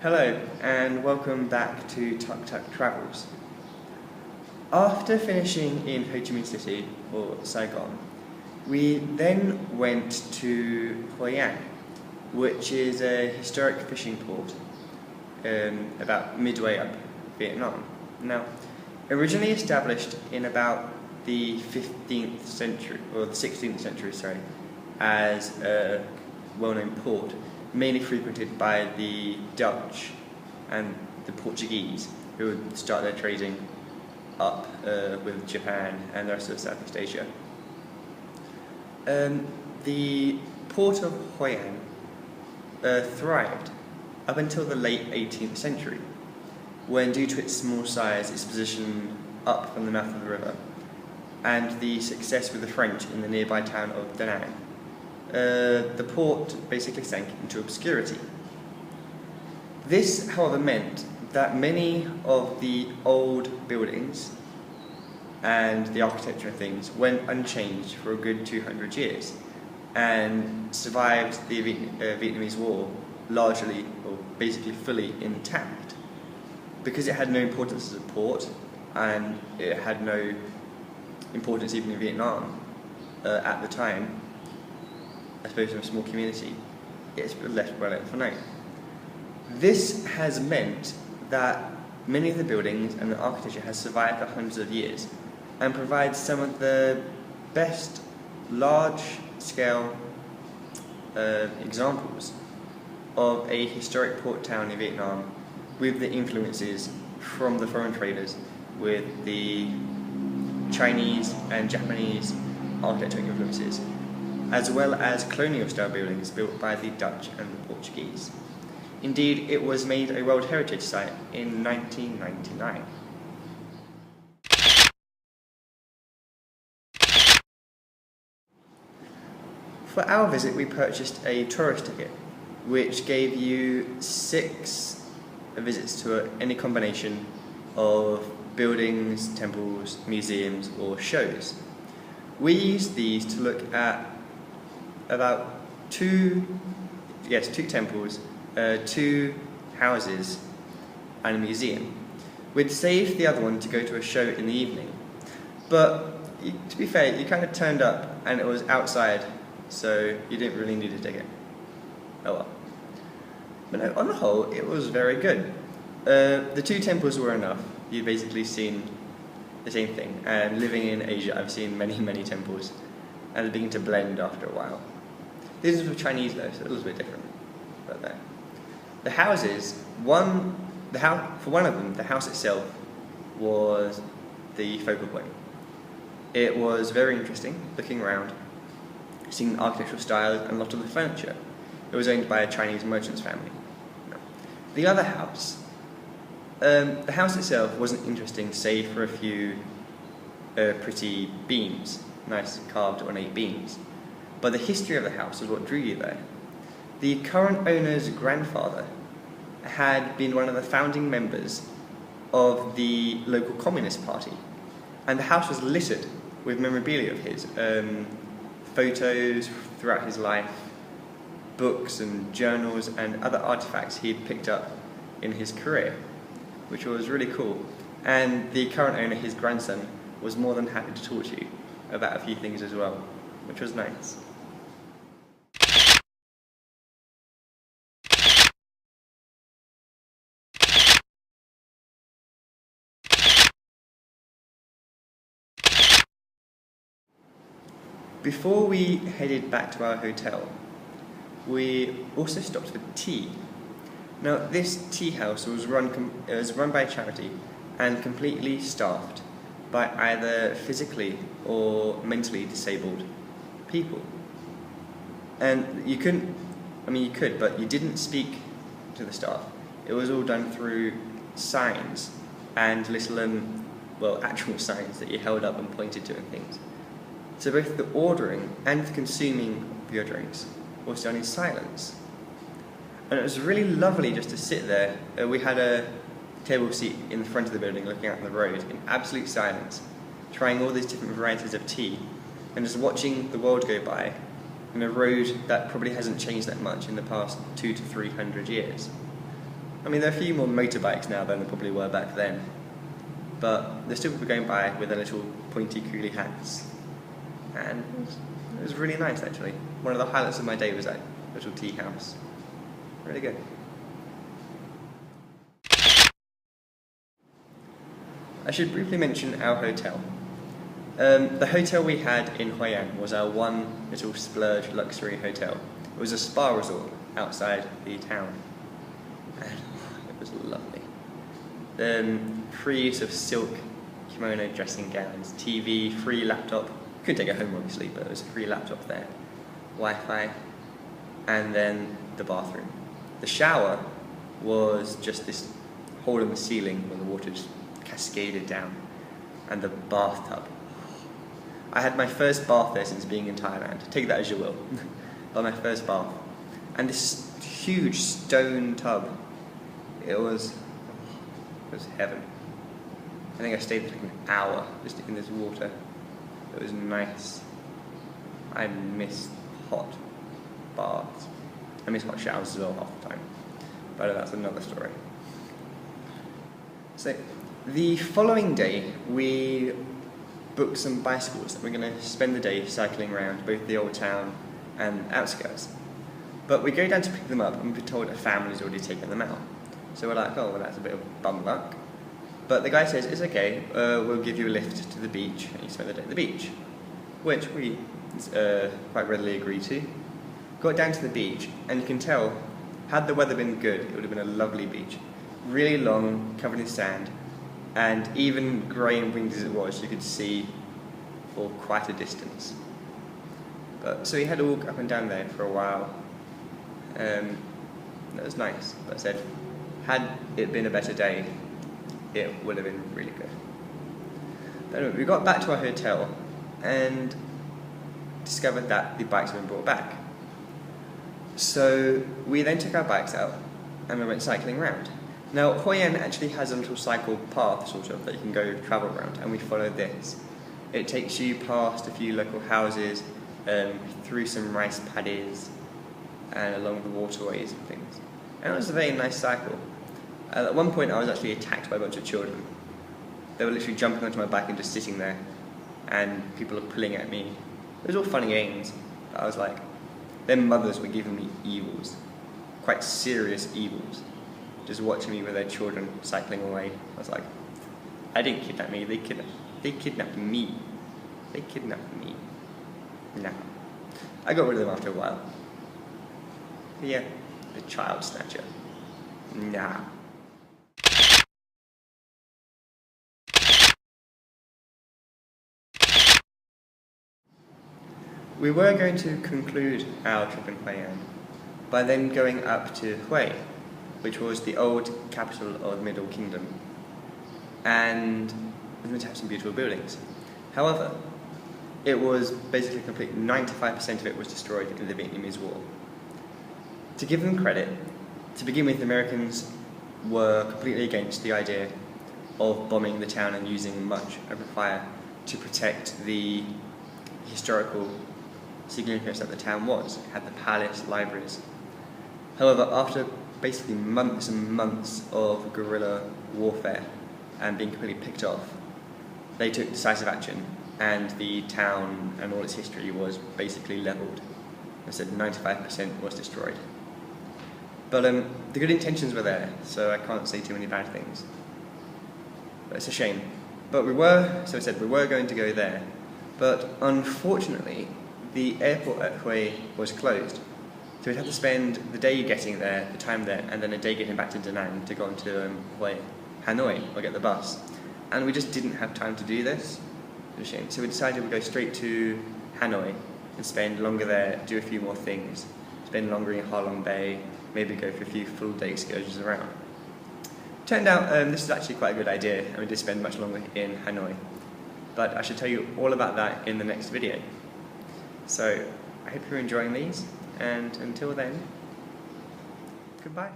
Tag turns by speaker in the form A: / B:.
A: Hello and welcome back to Tuk-Tuk Travels. After finishing in Ho Chi Minh City, or Saigon, we then went to Hoi An, which is a historic fishing port about midway up Vietnam. Now, originally established in about the 15th century, or the 16th century, as a well-known port, mainly frequented by the Dutch and the Portuguese, who would start their trading up with Japan and the rest of Southeast Asia. The port of Hoi An thrived up until the late 18th century, when, due to its small size, its position up from the mouth of the river, and the success with the French in the nearby town of Da Nang, the port basically sank into obscurity. This, however, meant that many of the old buildings and the architecture and things went unchanged for a good 200 years and survived the Vietnamese War largely, or basically fully, intact. Because it had no importance as a port, and it had no importance even in Vietnam at the time, I suppose, in a small community, it's left well for now. This has meant that many of the buildings and the architecture has survived for hundreds of years and provides some of the best large-scale examples of a historic port town in Vietnam, with the influences from the foreign traders, with the Chinese and Japanese architectural influences, as well as colonial-style buildings built by the Dutch and the Portuguese. Indeed, it was made a World Heritage Site in 1999. For our visit, we purchased a tourist ticket, which gave you 6 visits to any combination of buildings, temples, museums, or shows. We used these to look at about 2 temples, 2 houses, and a museum. We'd saved the other one to go to a show in the evening, but to be fair, you kind of turned up and it was outside, so you didn't really need a ticket. Oh well. But no, on the whole, it was very good. The 2 temples were enough. You'd basically seen the same thing, and living in Asia, I've seen many temples, and they begin to blend after a while. This is with Chinese though, so it was a bit different. But there. The houses, for one of them, the house itself was the focal point. It was very interesting, looking around, seeing the architectural styles and a lot of the furniture. It was owned by a Chinese merchant's family. The other house, the house itself wasn't interesting, save for a few pretty beams, nice carved ornate beams. But the history of the house was what drew you there. The current owner's grandfather had been one of the founding members of the local Communist Party, and the house was littered with memorabilia of his, photos throughout his life, books and journals and other artifacts he'd picked up in his career, which was really cool. And the current owner, his grandson, was more than happy to talk to you about a few things as well, which was nice. Before we headed back to our hotel, we also stopped for tea. Now, this tea house was run by a charity and completely staffed by either physically or mentally disabled people. And you could, but you didn't speak to the staff. It was all done through signs and little, actual signs that you held up and pointed to and things. So both the ordering and the consuming of your drinks was done in silence. And it was really lovely just to sit there. We had a table seat in the front of the building looking out on the road in absolute silence, trying all these different varieties of tea and just watching the world go by in a road that probably hasn't changed that much in the past 200 to 300 years. I mean, there are a few more motorbikes now than there probably were back then, but there's still people going by with their little pointy coolie hats, and it was really nice actually. One of the highlights of my day was that little tea house. Really good. I should briefly mention our hotel. The hotel we had in Hoi An was our one little splurge luxury hotel. It was a spa resort outside the town, and it was lovely. Free use of silk kimono dressing gowns, TV, free laptop. Couldn't take it home obviously, but there was a free laptop there, Wi-Fi, and then the bathroom. The shower was just this hole in the ceiling where the water just cascaded down, and the bathtub. I had my first bath there since being in Thailand. Take that as you will. But my first bath, and this huge stone tub. It was heaven. I think I stayed for like an hour just in this water. It was nice. I miss hot baths. I miss hot showers as well half the time, but that's another story. So the following day we booked some bicycles that we're going to spend the day cycling around both the old town and outskirts. But we go down to pick them up and we're told a family's already taken them out. So we're like, oh well, that's a bit of bum luck. But the guy says, it's okay, we'll give you a lift to the beach and you spend the day at the beach. Which we quite readily agreed to. Got down to the beach and you can tell, had the weather been good, it would have been a lovely beach. Really long, covered in sand, and even grey and windy as it was, you could see for quite a distance. But so we had to walk up and down there for a while. That was nice, but I said, had it been a better day, it would have been really good. But anyway, we got back to our hotel and discovered that the bikes had been brought back. So we then took our bikes out and we went cycling around. Now, Hoi An actually has a little cycle path, sort of, that you can go travel around, and we followed this. It takes you past a few local houses, through some rice paddies, and along the waterways and things. And it was a very nice cycle. At one point I was actually attacked by a bunch of children. They were literally jumping onto my bike and just sitting there, and people were pulling at me. It was all fun and games, but I was like, their mothers were giving me evils, quite serious evils, just watching me with their children cycling away. I was like, I didn't kidnap me, they kidnapped me. They kidnapped me. Nah. I got rid of them after a while. But yeah, the child snatcher. Nah. We were going to conclude our trip in Hoi An by then going up to Hue, which was the old capital of the Middle Kingdom, and it was meant to have some beautiful buildings. However, it was basically complete. 95% of it was destroyed in the Vietnamese War. To give them credit, to begin with, the Americans were completely against the idea of bombing the town and using much open fire to protect the historical significance that the town was. It had the palace, libraries. However, after basically months and months of guerrilla warfare and being completely picked off, they took decisive action, and the town and all its history was basically levelled. I said 95% was destroyed. But the good intentions were there, so I can't say too many bad things. But it's a shame. But so I said we were going to go there, but unfortunately the airport at Hue was closed. So we'd have to spend the day getting there, the time there, and then a day getting back to Da Nang to go on to Hanoi, or get the bus. And we just didn't have time to do this. It was a shame. So we decided we'd go straight to Hanoi and spend longer there, do a few more things. Spend longer in Ha Long Bay, maybe go for a few full day excursions around. Turned out this is actually quite a good idea, and we did spend much longer in Hanoi. But I should tell you all about that in the next video. So I hope you're enjoying these, and until then, goodbye.